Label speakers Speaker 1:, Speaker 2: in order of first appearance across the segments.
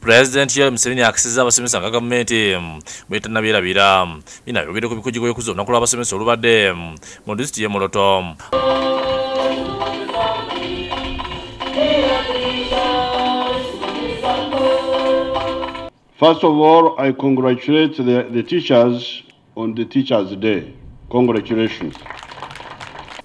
Speaker 1: President Yoweri Museveni akisiza abasomesa nga gavumenti bwetannabyerabira binayogedde ku bikujjuko by'okuza olunaku lw'abasomesa olubadde mu disitulikiti y'e Moroto.
Speaker 2: First of all, I congratulate the teachers on the Teachers' Day. Congratulations.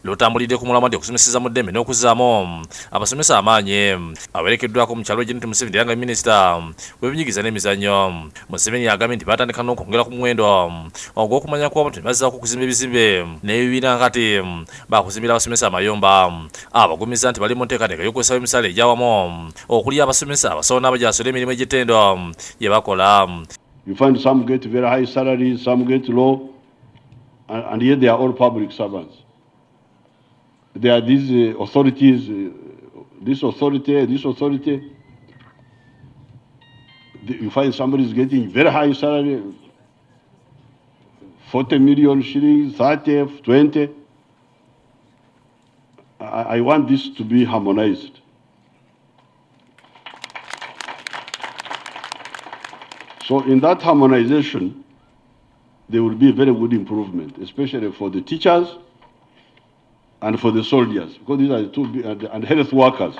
Speaker 1: Lutambulidde ku mulamwa okusomeseza mu ddembe n'okuzaamu abasomesa amaanyi awerekeddwako mu kyalo Janet Museveni yanga minisita w'ebyenjigiriza n'emizannyo. Museveni yagambye nti batandika n'okwongera ku muwendo ogw'okumanya kw'abantu bazzaako okuzimba ebizimbe n'ebibiina kati bakuzimbira abasomesa amayumba. Abagumizza nti bali mu nteekateeka y'okukozesa emisaala egyawamu okuli abasomesa abasawo n'abajasola emirimu egy'ettendo gye bakola.
Speaker 2: You find some get very high salaries, some get low, and yet they are all public servants. There are these authorities, this authority. You find somebody is getting very high salary, 40 million shillings, 30, 20. I want this to be harmonized. So in that harmonization, there will be a very good improvement, especially for the teachers and for the soldiers, because these are the two, and health workers.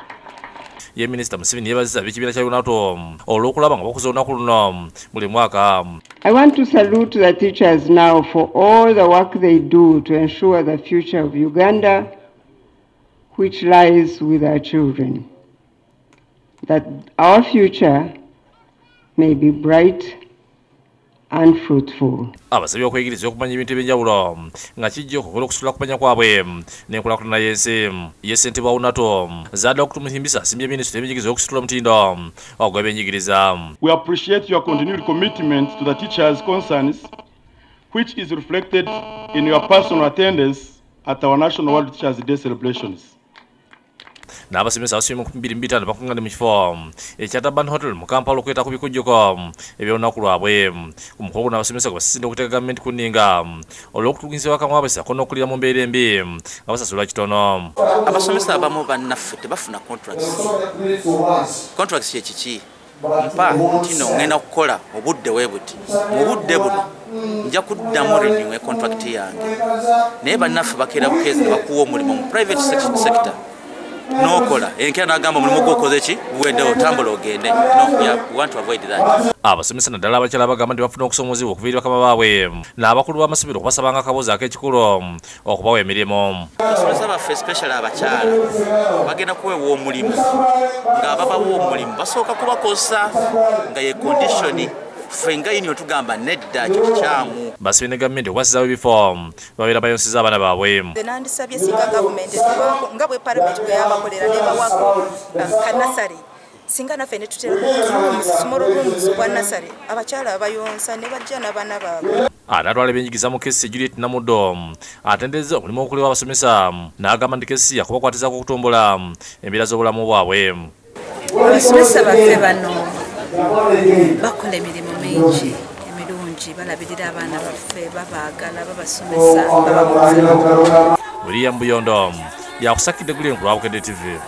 Speaker 1: Ye Minister Museveni yeebazizza ab'ekibiina kya lunato olw'okulaba nga bakoze olunaku luno buli mwaka.
Speaker 3: I want to salute the teachers now for all the work they do to ensure the future of Uganda, which lies with our children, that our future may be bright and fruitful.
Speaker 1: Abasabye okweyigirizibwa okumanya ebintu eby'enjawulo nga kijja okukola okusitula kumanya kwabwe n'enkulaakulana y'ensi. Ye ssentebe wa lunato Zadde Okutumuhimbisa asimbye minisitule y'ebyenjigiriza okusitula omutindo ogw'ebyenjigiriza.
Speaker 4: We appreciate your continued commitment to the teachers' concerns, which is reflected in your personal attendance at our National World Teachers' Day celebrations.
Speaker 1: N'abasomesa abasomye mu 225 bakungaanye mu kifo ekya Durban Hotel mu Kampala okweta ku bikujjuko eby'olunaku lwabwe. Ku mukolo guno abasomesa basisinde okuteeka gavumenti ku nninga olw'okutulugunyizibwa akamwa abasako n'okulira mu mbeera embi nga basasulwa kitono.
Speaker 5: Abasomesa abamu bannaffe tebafuna contracts kye kiki mpa nti no ngenda kukola obudde bwe buti mu budde buno nja kuddamu renew contract yange naye bannaffe bakeera bukeezi ne bakuwa omulimu mu private sector nokola enkya n'agamba omulimu gw'okoze ki guweddewo tambula ogende. No, we want to avoid that.
Speaker 1: Abasomesa naddala abakyala bagamba nti bafuna okusomozebwa okuva eri bakama baabwe n'abakulu b'amasomero okubasabanga akaboozi ak'ekikulu okubawa emirimu.
Speaker 5: Abasomesa baffe especially abakyala bagenda kuweebwa omulimu ng'ababawa omulimu basooka kubakozesa nga ye condition ffe nga yini otugamba nedda kyo kikyamu.
Speaker 1: Basabye ne gavumenti okwasizaawo ebifo babeera bayonseza abaana baabwe.
Speaker 6: Nandisabye singa gavumenti nga bwe palamenti bwe yabakolera n'ebawako kanasale singa naffe ne tutera small rooms bwa nasale abakyala abayonsa ne bajja n'abaana baabwe.
Speaker 1: Anatwala ebyenjigiriza mu kesi Juliet Namuddo atendezza omulimu okuleba abasomesa n'agamba nti kesi yakubakwatizaako okutumbula embeera z'obulamu bwabwe.
Speaker 7: Abasomesa baffe bano bakola emirimu mingi emirungi, balabirira abaana baffe, babaagala, babasomesa, babaguza.
Speaker 1: William Buyondo yakusakidde Bukedde TV.